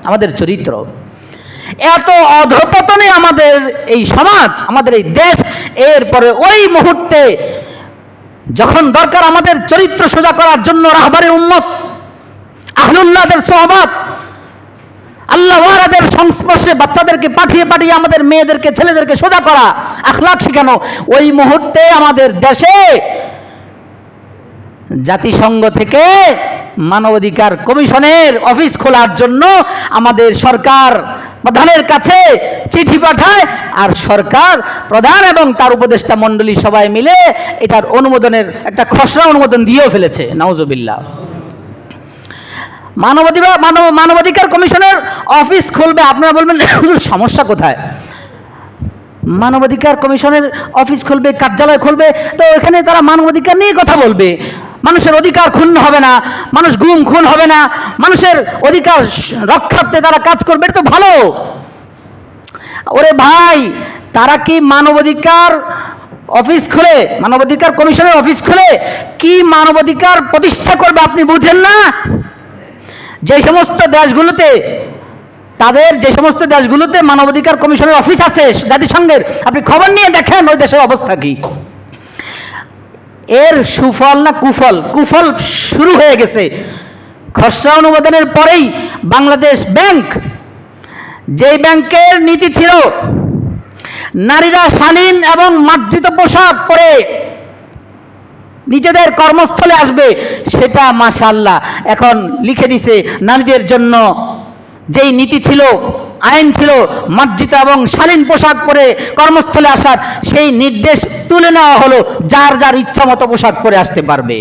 আমাদের চরিত্র। এত অধঃপতনে আমাদের এই সমাজ, আমাদের এই দেশ। এরপরে ওই মুহূর্তে যখন দরকার আমাদের চরিত্র সোজা করার জন্য রাহবারে উম্মত, আহলুল্লাহদের সোহবত, আল্লাহ ওয়ালাদের সংস্পর্শে বাচ্চাদেরকে পাঠিয়ে পাঠিয়ে আমাদের মেয়েদেরকে, ছেলেদেরকে সোজা করা, আখলাক শেখানো, ওই মুহূর্তে আমাদের দেশে জাতিসংঘ থেকে মানবাধিকার কমিশনের অফিস খোলার জন্য আমাদের সরকার প্রধানের কাছে চিঠি পাঠায়, আর সরকার প্রধান এবং তার উপদেষ্টা মণ্ডলী সবাই মিলে এটার অনুমোদনের একটা খসড়া অনুমোদন দিয়েও ফেলেছে। নাউজুবিল্লাহ। মানবাধিকার কমিশনের অফিস খুলবে। আপনারা বলবেন হুজুর সমস্যা কোথায়? মানবাধিকার কমিশনের অফিস খুলবে, কার্যালয় খুলবে, তো এখানে তারা মানবাধিকার নিয়ে কথা বলবে। মানুষের অধিকার ক্ষুণ্ণ হবে না, মানুষ গুম খুন হবে না, মানুষের অধিকার রক্ষার্থে তারা কাজ করবে, এটা তো ভালো। ওরে ভাই, তারা কি মানবাধিকার অফিস খুলে, মানবাধিকার কমিশনের অফিস খুলে কি মানবাধিকার প্রতিষ্ঠা করবে আপনি বুঝেন না? যে সমস্ত দেশগুলোতে, যে সমস্ত দেশগুলোতে মানবাধিকার কমিশনের অফিস আছে জাতিসংঘের, আপনি খবর নিয়ে দেখেন ওই দেশের অবস্থা কি। এর সুফল না কুফল? কুফল শুরু হয়ে গেছে। খসড়া অনুমোদনের পরেই বাংলাদেশ ব্যাংক, যেই ব্যাংকের নীতি ছিল নারীরা শালীন এবং মার্জিত পোশাক পরে নিজেদের কর্মস্থলে আসবে, সেটা মাশাআল্লাহ এখন লিখে দিছে নারীদের জন্য যেই নীতি ছিল, আইন ছিল মার্জিত এবং শালীন পোশাক পরে কর্মস্থলে আসার, সেই নির্দেশ তুলে নেওয়া হলো, যার যার ইচ্ছা মতো পোশাক পরে আসতে পারবে।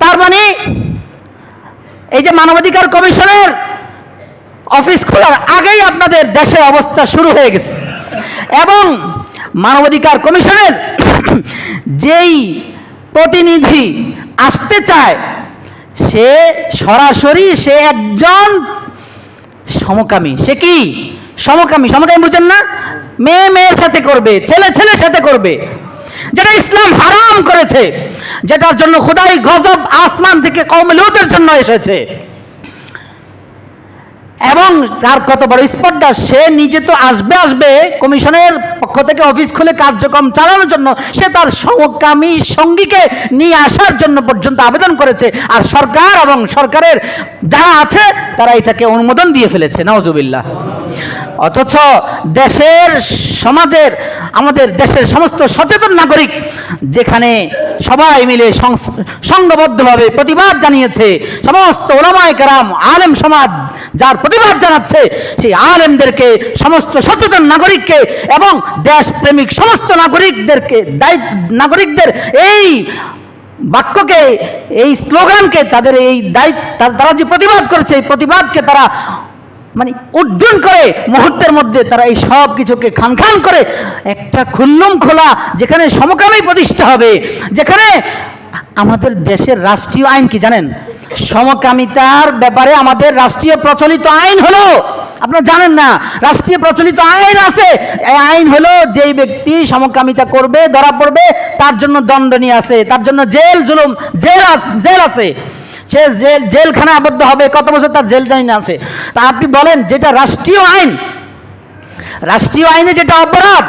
তার মানে এই যে মানবাধিকার কমিশনের অফিস খোলার আগেই আপনাদের দেশের অবস্থা শুরু হয়ে গেছে। এবং মানবাধিকার কমিশনের যেই প্রতিনিধি আসতে চায়, সে সরাসরি সে একজন সমকামী। সে কি সমকামী? সমকামী বুঝেন না? মেয়ে মেয়ের সাথে করবে, ছেলে ছেলের সাথে করবে, যেটা ইসলাম হারাম করেছে, যেটার জন্য খোদাই গজব আসমান থেকে কওমে লূতের জন্য এসেছে। এবং তার কত বড় স্পর্ধা, সে নিজে তো আসবে কমিশনের পক্ষ থেকে অফিস খুলে কার্যক্রম চালানোর জন্য, সে তার সমকামী সঙ্গীকে নিয়ে আসার জন্য পর্যন্ত আবেদন করেছে। আর সরকার এবং সরকারের যারা আছে তারা এটাকে অনুমোদন দিয়ে ফেলেছে। নাউজুবিল্লাহ। অথচ দেশের, সমাজের, আমাদের দেশের সমস্ত সচেতন নাগরিক যেখানে সবাই মিলে সংঘবদ্ধভাবে প্রতিবাদ জানিয়েছে, সমস্ত ওলামায়ে কেরাম, আলেম সমাজ যার প্রতিবাদ জানাচ্ছে, সেই আলেমদেরকে, সমস্ত সচেতন নাগরিককে এবং দেশপ্রেমিক সমস্ত নাগরিকদের এই বাক্যকে, এই স্লোগানকে, তাদের এই দায়িত্ব, তারা যে প্রতিবাদ করেছে, এই প্রতিবাদকে তারা মানে উড্ডয়ন করে মুহূর্তের মধ্যে তারা এই সব কিছুকে খান খান করে একটা খুল্লুম খোলা, যেখানে সমকামী প্রতিষ্ঠা হবে, যেখানে আমাদের দেশের রাষ্ট্রীয় আইন কি জানেন? সমকামিতার ব্যাপারে আমাদের রাষ্ট্রীয় প্রচলিত আইন হলো, আপনারা জানেন না, রাষ্ট্রীয় প্রচলিত আইন আছে। এই আইন হলো যেই ব্যক্তি সমকামিতা করবে ধরা পড়বে, তার জন্য দণ্ডনীয় আছে, তার জন্য জেল আছে, সে জেলখানে আবদ্ধ হবে, কত বছর তার জেল জানি না আছে। তা আপনি বলেন, যেটা রাষ্ট্রীয় আইন, রাষ্ট্রীয় আইনে যেটা অপরাধ,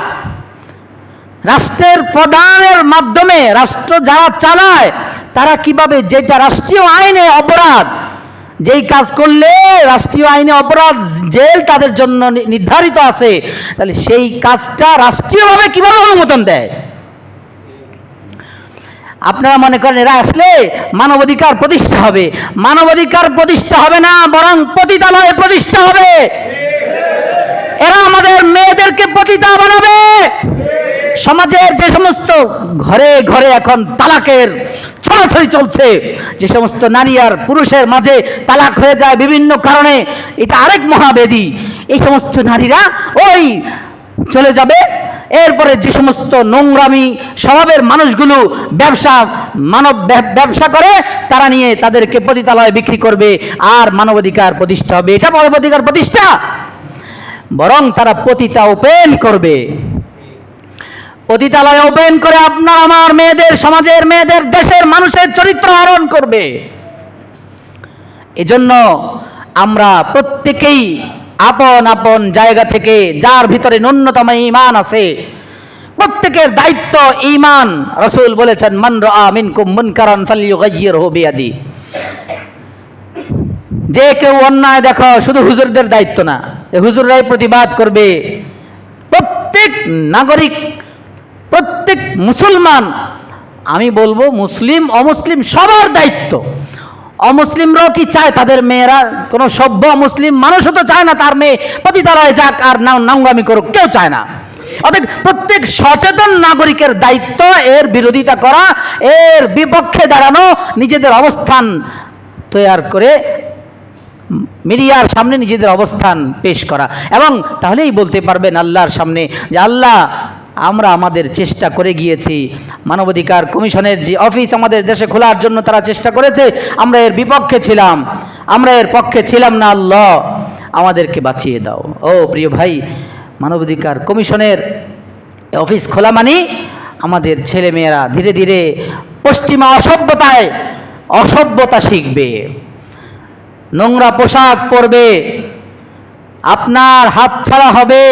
রাষ্ট্রের প্রধানের মাধ্যমে রাষ্ট্র যারা চালায়, তারা কিভাবে, যেটা রাষ্ট্রীয় আইনে অপরাধ, যেই কাজ করলে রাষ্ট্রীয় আইনে অপরাধ, জেল তাদের জন্য নির্ধারিত আছে, তাহলে সেই কাজটা রাষ্ট্রীয়ভাবে কিভাবে অনুমোদন দেয়? আপনারা মনে করেন এরা আসলে মানবাধিকার প্রতিষ্ঠা হবে? মানবাধিকার প্রতিষ্ঠা হবে না, বরং পতিতালয় প্রতিষ্ঠা হবে। এরা আমাদের মেয়েদেরকে পতিতা বানাবে। সমাজের যে সমস্ত ঘরে ঘরে এখন তালাকের ছড়াছড়ি চলছে, যে সমস্ত নারী আর পুরুষের মাঝে তালাক হয়ে যায় বিভিন্ন কারণে, এটা আরেক মহাবেদী। এই সমস্ত নারীরা ওই চলে যাবে এরপরে যে সমস্ত নোংরামি স্বভাবের মানুষগুলো ব্যবসা করে, তারা নিয়ে তাদেরকে পতিতালয়ে বিক্রি করবে, আর মানবাধিকার প্রতিষ্ঠা হবে। এটা মানবাধিকার প্রতিষ্ঠা? বরং তারা পতিতা ওপেন করবে, পতিতালয় ওপেন করে আপনার আমার মেয়েদের, সমাজের মেয়েদের, দেশের মানুষের চরিত্র হরণ করবে। এজন্য আমরা প্রত্যেকেই আপন আপন জায়গা থেকে, যার ভিতরে ন্যূনতম ঈমান আছে, প্রত্যেকের দায়িত্ব ঈমান। রাসূল বলেছেন, মান রাআ মিনকুম মুনকারান ফালইয়ুগাইয়িরহু বিয়াদি। যে কেউ অন্যায় দেখো, শুধু হুজুরদের দায়িত্ব না, হুজুররাই প্রতিবাদ করবে। প্রত্যেক নাগরিক, প্রত্যেক মুসলমান, আমি বলবো মুসলিম অমুসলিম সবার দায়িত্ব। অমুসলিমরাও কি চায় তাদের মেয়েরা, কোনো সভ্য মুসলিম মানুষও তো চায় না তার মেয়ে পতিতালয়ে যাক আর নোংরামি করুক, কেউ চায় না। অতএব প্রত্যেক সচেতন নাগরিকের দায়িত্ব এর বিরোধিতা করা, এর বিপক্ষে দাঁড়ানো, নিজেদের অবস্থান তৈরি করে মিডিয়ার সামনে নিজেদের অবস্থান পেশ করা, এবং তাহলেই বলতে পারবেন আল্লাহর সামনে যে আল্লাহ, আমরা আমাদের চেষ্টা করে গিয়েছি। মানবাধিকার কমিশনের যে অফিস আমাদের দেশে খোলার জন্য তারা চেষ্টা করেছে, আমরা এর বিপক্ষে ছিলাম, আমরা এর পক্ষে ছিলাম না। আল্লাহ আমাদেরকে বাঁচিয়ে দাও। ও প্রিয় ভাই, মানবাধিকার কমিশনের অফিস খোলা মানে আমাদের ছেলেমেয়েরা ধীরে ধীরে পশ্চিমা অসভ্যতা শিখবে, নোংরা পোশাক পরবে, আপনার হাতছাড়া হবে,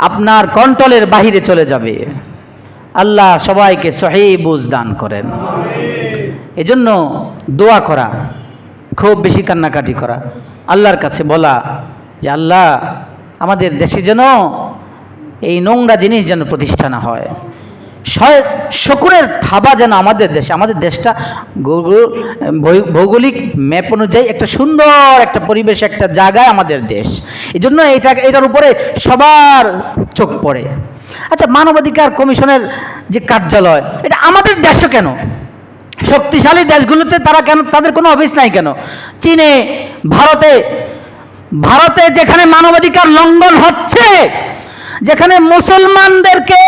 আপনার কন্ট্রোলের বাহিরে চলে যাবে। আল্লাহ সবাইকে সহিহ বুঝ দান করেন। এজন্য দোয়া করা, খুব বেশি কান্নাকাটি করা, আল্লাহর কাছে বলা যে আল্লাহ, আমাদের দেশে যেন এই নোংরা জিনিস যেন প্রতিষ্ঠা না হয়। শকুনের থাবা যেন আমাদের দেশটা ভৌগোলিক ম্যাপ অনুযায়ী একটা সুন্দর একটা পরিবেশ, একটা জায়গায় আমাদের দেশ। এই জন্য এটার উপরে সবার চোখ পড়ে। আচ্ছা, মানবাধিকার কমিশনের যে কার্যালয়, এটা আমাদের দেশে কেন? শক্তিশালী দেশগুলোতে তারা কেন, তাদের কোনো অফিস নাই কেন? চীনে, ভারতে যেখানে মানবাধিকার লঙ্ঘন হচ্ছে, যেখানে মুসলমানদেরকে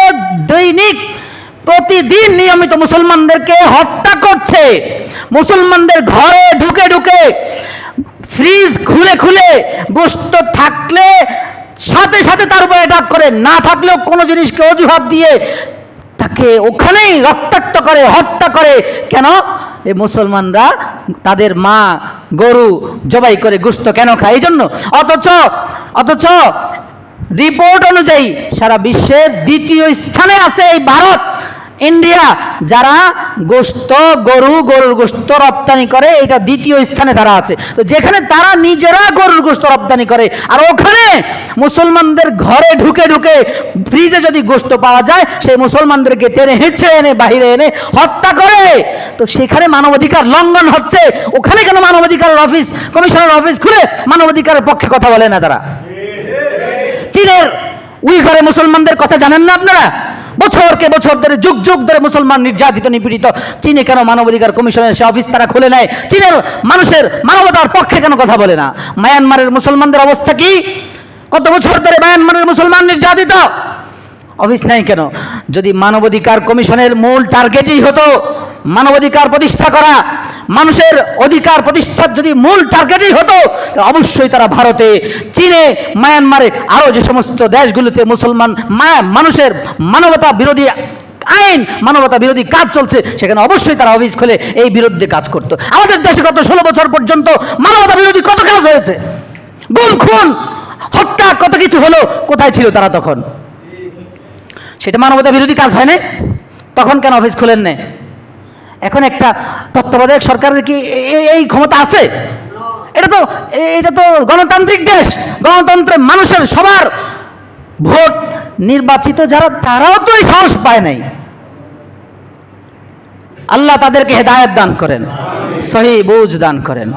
প্রতিদিন নিয়মিত মুসলমানদেরকে হত্যা করছে, মুসলমানদের ঘরে ঢুকে ঢুকে ফ্রিজ খুলে গোশত থাকলে সাথে সাথে তার উপর অ্যাটাক করে, না থাকলেও কোনো জিনিসকে অজুহাত দিয়ে তাকে ওখানেই রক্তাক্ত করে, হত্যা করে। কেন? এই মুসলমানরা তাদের মা গরু জবাই করে গোশত কেন খায়? এই জন্য। অথচ রিপোর্ট অনুযায়ী সারা বিশ্বের দ্বিতীয় স্থানে আছে এই ভারত, ইন্ডিয়া, যারা গরুর গোশত রপ্তানি করে, এটা দ্বিতীয় স্থানে তারা আছে। তো যেখানে তারা নিজেরা গরুর গোশত রপ্তানি করে, আর ওখানে মুসলমানদের ঘরে ঢুকে ঢুকে ফ্রিজে যদি গোশত পাওয়া যায়, সেই মুসলমানদেরকে টেনে হেঁচড়ে এনে বাহিরে এনে হত্যা করে, তো সেখানে মানবাধিকার লঙ্ঘন হচ্ছে। ওখানে কেন মানবাধিকার কমিশনের অফিস খুলে মানবাধিকারের পক্ষে কথা বলে না তারা? চীনের উইঘরে মুসলমানদের কথা জানেন না আপনারা? বছর ধরে, যুগ ধরে মুসলমান নির্যাতিত, নিপীড়িত। চীনে কেন মানবাধিকার কমিশনের সে অফিস তারা খুলে নেয়? চীনের মানুষের মানবতার পক্ষে কেন কথা বলে না? মায়ানমারের মুসলমানদের অবস্থা কি? কত বছর ধরে মায়ানমারের মুসলমান নির্যাতিত, অফিস নাই কেন? যদি মানবাধিকার কমিশনের মূল টার্গেটই হতো মানবাধিকার প্রতিষ্ঠা করা, মানুষের অধিকার প্রতিষ্ঠার যদি মূল টার্গেটই হতো, অবশ্যই তারা ভারতে, চীনে, মায়ানমারে, আরও যে সমস্ত দেশগুলোতে মুসলমান মানুষের মানবতা বিরোধী আইন, মানবতা বিরোধী কাজ চলছে, সেখানে অবশ্যই তারা অফিস খুলে এই বিরুদ্ধে কাজ করত। আমাদের দেশে গত 16 বছর পর্যন্ত মানবতা বিরোধী কত কাজ হয়েছে, গুম খুন হত্যা কত কিছু হলো, কোথায় ছিল তারা তখন? সেটা মানবতা বিরোধী কাজ হয় না? তখন কেন অফিস খুলেন না? এখন একটা তত্ত্বাবধায়ক সরকারের কি এই ক্ষমতা আছে? এটা তো গণতান্ত্রিক দেশ, গণতন্ত্রে মানুষের সবার ভোট নির্বাচিত যারা, তারাও তো এই সাহস পায় নাই। আল্লাহ তাদেরকে হেদায়েত দান করেন, সহিহ বুঝ দান করেন।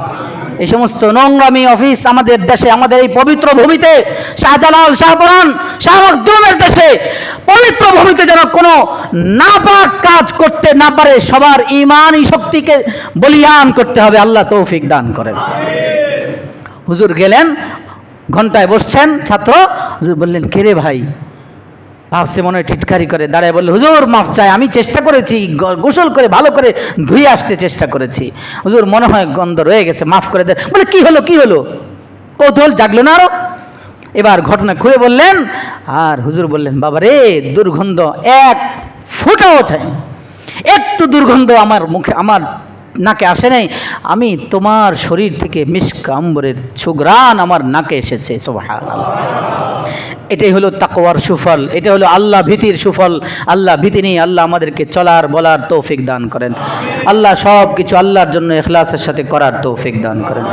এই সমস্ত নোংরামি অফিস আমাদের দেশে, আমাদের এই পবিত্র ভূমিতে, শাহজালাল, শাহপরান, শাহ মখদুমের দেশে, পবিত্র ভূমিতে যেন কোনো নাপাক কাজ করতে না পারে। সবার ঈমানি শক্তিকে বলিয়ান করতে হবে। আল্লাহ তৌফিক দান করেন। হুজুর গেলেন ঘন্টায় বসছেন ছাত্র। হুজুর বললেন, কে রে ভাই? ভাবছে মনে হয় টিটকারি করে, দাঁড়ায় বললে, হুজুর মাফ চাই, আমি চেষ্টা করেছি, গোসল করে ভালো করে ধুয়ে আসতে চেষ্টা করেছি, হুজুর মনে হয় গন্ধ রয়ে গেছে, মাফ করে দেন। বলে, কি হলো কি হলো? কৌতূহল জাগলো না আরো? এবার ঘটনা খুলে বললেন, আর হুজুর বললেন, বাবা রে, দুর্গন্ধ এক ফুটা ওঠে, একটু দুর্গন্ধ আমার মুখে, আমার নাকে আসে নাই, আমি তোমার শরীর থেকে মিশক আম্বরের সুঘ্রাণ আমার নাকে এসেছে। সুবহানাল্লাহ। এটাই হলো তাকওয়ার সুফল, এটা হলো আল্লাহ ভীতির সুফল। আল্লাহ ভীতি নিয়ে আল্লাহ আমাদেরকে চলার বলার তৌফিক দান করেন। আল্লাহ সব কিছু আল্লাহর জন্য ইখলাসের সাথে করার তৌফিক দান করেন।